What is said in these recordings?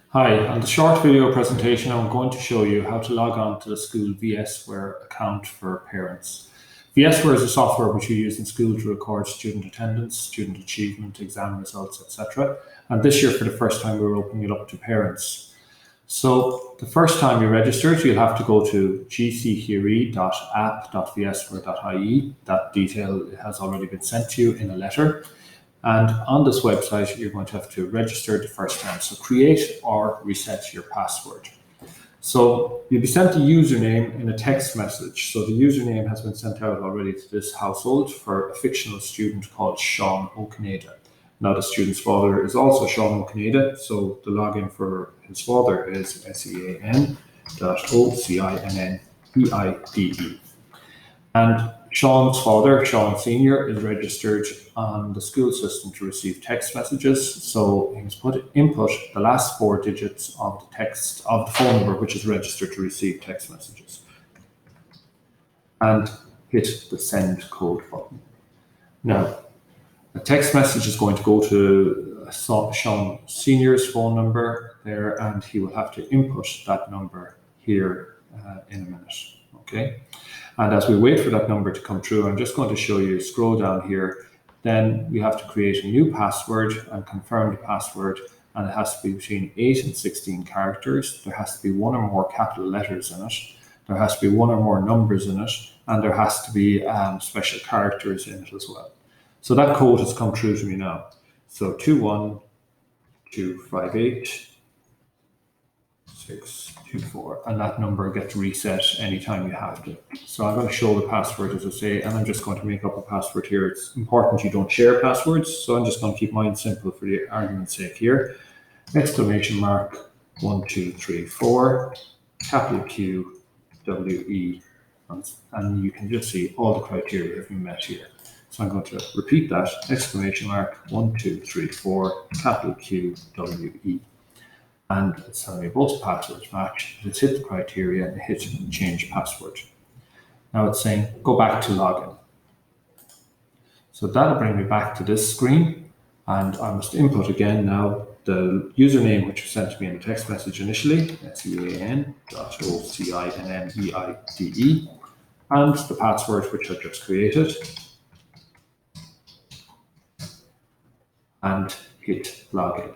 Hi, on the short video presentation, I'm going to show you how to log on to the school VSware account for parents. VSware is a software which we use in school to record student attendance, student achievement, exam results, etc. And this year, for the first time, we're opening it up to parents. So the first time you register, you'll have to go to gcheory.app.vsware.ie. That detail has already been sent to you in a letter. And on this website, you're going to have to register the first time. So create or reset your password. So you'll be sent a username in a text message. So the username has been sent out already to this household for a fictional student called Sean O'Canada. Now the student's father is also Sean O'Canada, so the login for his father is sean.ocinnneide. And Sean's father, Sean Senior, is registered on the school system to receive text messages. So he must input the last 4 digits of the text of the phone number which is registered to receive text messages, and hit the send code button. Now, a text message is going to go to Sean Senior's phone number there, and he will have to input that number here in a minute. Okay. And as we wait for that number to come through, I'm just going to show you, scroll down here, then we have to create a new password and confirm the password, and it has to be between 8 and 16 characters. There has to be 1 or more capital letters in it. There has to be 1 or more numbers in it, and there has to be special characters in it as well. So that code has come through to me now. So 21258 and that number gets reset anytime you have to. So I'm going to show the password, as I say, and I'm just going to make up a password here. It's important you don't share passwords, so I'm just going to keep mine simple for the argument's sake here. Exclamation mark 1234, capital Q, WE, and you can just see all the criteria have been met here. So I'm going to repeat that, exclamation mark 1234, capital Q, WE. And it's telling me both passwords match. It's hit the criteria and hit change password. Now it's saying go back to login. So that'll bring me back to this screen, and I must input again now the username which was sent to me in the text message initially, sean.ocinnneide, and the password which I just created, and hit login.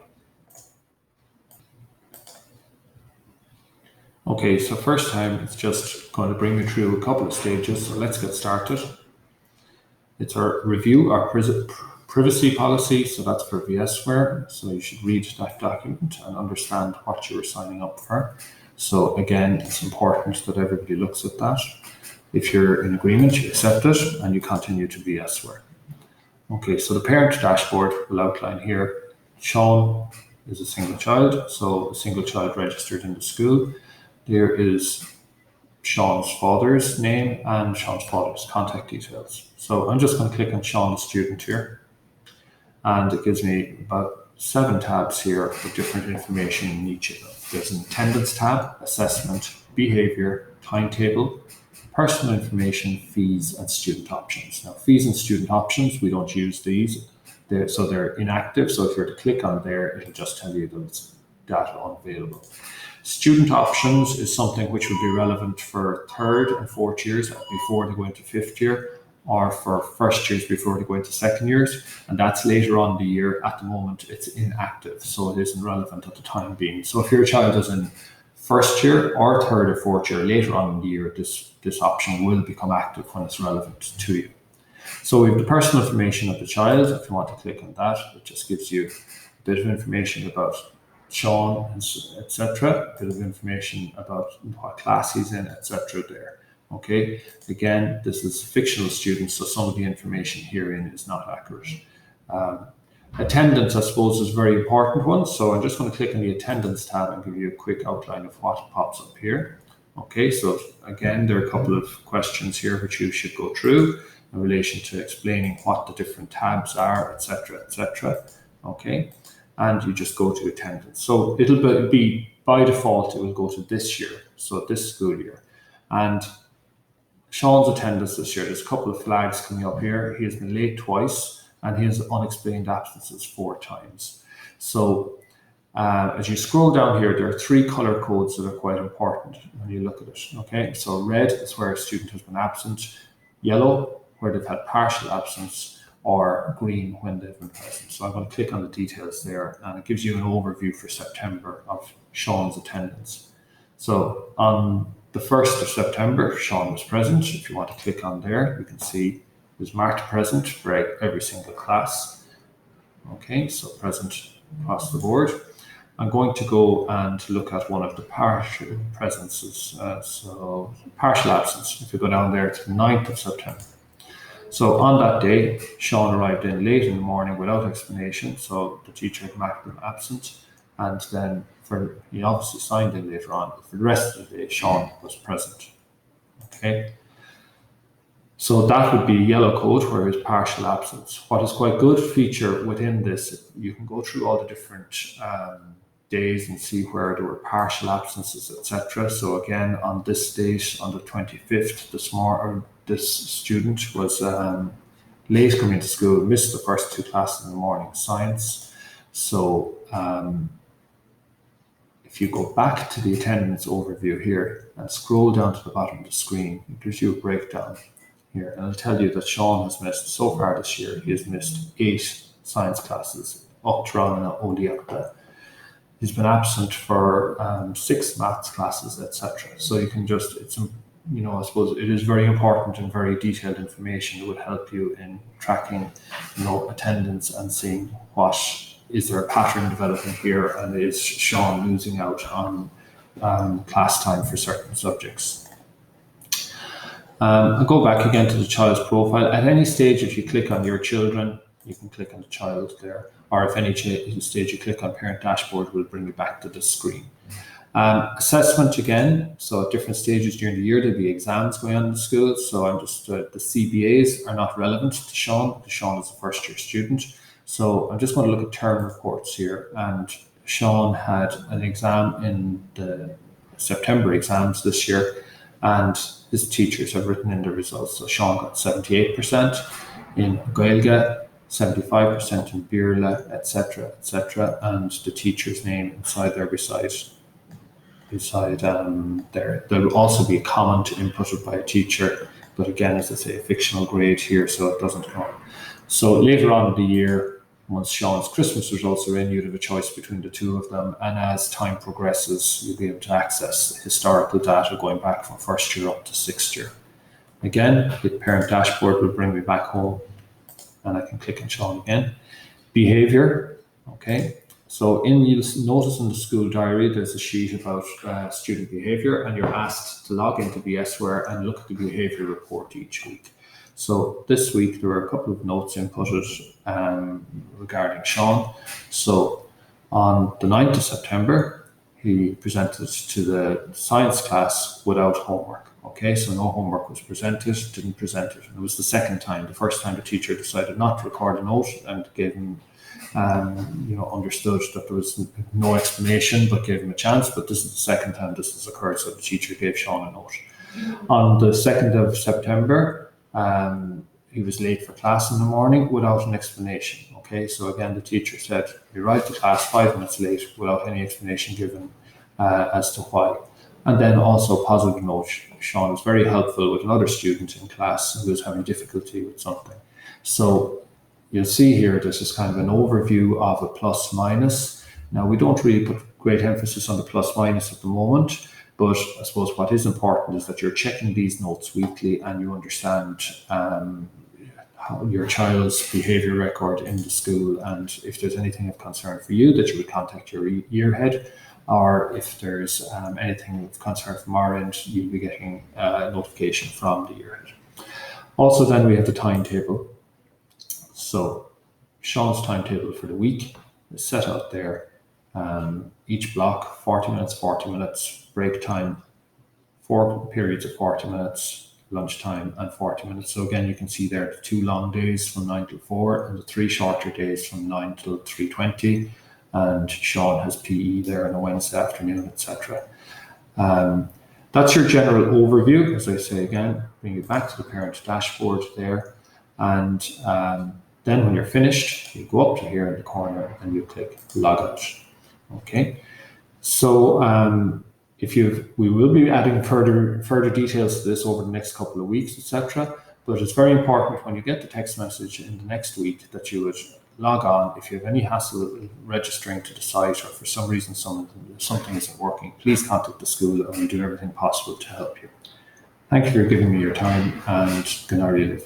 Okay, so first time it's just going to bring me through a couple of stages, so let's get started. It's our review, our privacy policy, so that's for VSware, so you should read that document and understand what you were signing up for. So again, it's important that everybody looks at that. If you're in agreement, you accept it and you continue to VSware. Okay, so the parent dashboard will outline here. Sean is a single child, so a single child registered in the school. There is Sean's father's name and Sean's father's contact details. So I'm just going to click on Sean, the student here, and it gives me about 7 tabs here with different information in each of them. There's an attendance tab, assessment, behavior, timetable, personal information, fees, and student options. Now, fees and student options, we don't use these, so they're inactive. So if you were to click on there, it'll just tell you that it's data unavailable. Student options is something which would be relevant for 3rd and 4th years before they go into 5th year, or for 1st years before they go into 2nd years, and that's later on in the year. At the moment, it's inactive, so it isn't relevant at the time being. So if your child is in 1st year or 3rd or 4th year, later on in the year, this option will become active when it's relevant to you. So we have the personal information of the child. If you want to click on that, it just gives you a bit of information about Sean, etc. A bit of information about what class he's in, etc. there. Okay, again, this is fictional students, so some of the information herein is not accurate. Attendance, I suppose, is a very important one. So I'm just going to click on the attendance tab and give you a quick outline of what pops up here. Okay, so again, there are a couple of questions here which you should go through in relation to explaining what the different tabs are, etc., etc. Okay. And you just go to attendance. So it'll be by default, it will go to this year, so this school year. And Sean's attendance this year, there's a couple of flags coming up here. He has been late twice, and he has unexplained absences 4 times. So As you scroll down here, there are 3 color codes that are quite important when you look at it. Okay, so red is where a student has been absent, yellow where they've had partial absence, or green when they've been present. So I'm going to click on the details there, and it gives you an overview for September of Sean's attendance. So on the 1st of September, Sean was present. If you want to click on there, you can see it was marked present for every single class. Okay, so present across the board. I'm going to go and look at one of the partial presences. So partial absence, if you go down there to the 9th of September. So on that day, Sean arrived in late in the morning without explanation. So the teacher had marked him absent. And then he obviously signed in later on. But for the rest of the day, Sean was present. Okay. So that would be yellow code where it's partial absence. What is quite good feature within this, you can go through all the different days and see where there were partial absences, etc. So again, on this date, on the 25th, this student was late coming to school, missed the first 2 classes in the morning, science. So if you go back to the attendance overview here and scroll down to the bottom of the screen, it gives you a breakdown here, and I'll tell you that Sean has missed, so far this year, he has missed 8 science classes, Octrana Oliakta. He's been absent for 6 maths classes, etc. So you can just, I suppose it is very important and very detailed information that would help you in tracking, attendance and seeing what is there a pattern developing here, and is Sean losing out on class time for certain subjects. I'll go back again to the child's profile. At any stage, if you click on your children, you can click on the child there, or if any stage you click on parent dashboard, it will bring you back to this screen. Assessment again, so at different stages during the year, there'll be exams going on in the school. So I'm just, the CBAs are not relevant to Sean, because Sean is a first year student. So I'm just going to look at term reports here, and Sean had an exam in the September exams this year, and his teachers have written in the results. So Sean got 78% in Gaeilge, 75% in Birla, etc., and the teacher's name inside there beside there. There will also be a comment inputted by a teacher, but again, as I say, a fictional grade here, so it doesn't count. So later on in the year, once Sean's Christmas results are in, you'd have a choice between the 2 of them, and as time progresses, you'll be able to access historical data going back from 1st year up to 6th year. Again, the parent dashboard will bring me back home, and I can click on Sean again. Behavior, okay. So you'll notice in the school diary, there's a sheet about student behavior, and you're asked to log into VSware and look at the behavior report each week. So this week, there were a couple of notes inputted regarding Sean. So on the 9th of September, he presented to the science class without homework. Okay, so no homework was presented, didn't present it. And it was the second time. The first time the teacher decided not to record a note and gave him, understood that there was no explanation, but gave him a chance. But this is the second time this has occurred, so the teacher gave Sean a note. On the 2nd of September, he was late for class in the morning without an explanation. Okay, so again, the teacher said he arrived to class 5 minutes late without any explanation given as to why. And then also positive note, Sean was very helpful with another student in class who was having difficulty with something. So you'll see here, this is kind of an overview of a plus minus. Now, we don't really put great emphasis on the plus minus at the moment, but I suppose what is important is that you're checking these notes weekly and you understand how your child's behaviour record in the school, and if there's anything of concern for you, that you would contact your year head, or if there's anything of concern from our end, you'll be getting a notification from the year head. Also, then we have the timetable. So Sean's timetable for the week is set out there. Each block, 40 minutes, break time, 4 periods of 40 minutes, lunchtime and 40 minutes. So again, you can see there the 2 long days from 9 till 4 and the 3 shorter days from 9 till 3:20. And Sean has PE there on a Wednesday afternoon, etc. That's your general overview. As I say again, bring you back to the parent dashboard there. And then when you're finished, you go up to here in the corner and you click log out. Okay, so we will be adding further details to this over the next couple of weeks, etc. But it's very important when you get the text message in the next week that you would log on. If you have any hassle registering to the site, or for some reason something isn't working, please contact the school and we'll do everything possible to help you. Thank you for giving me your time, and good night.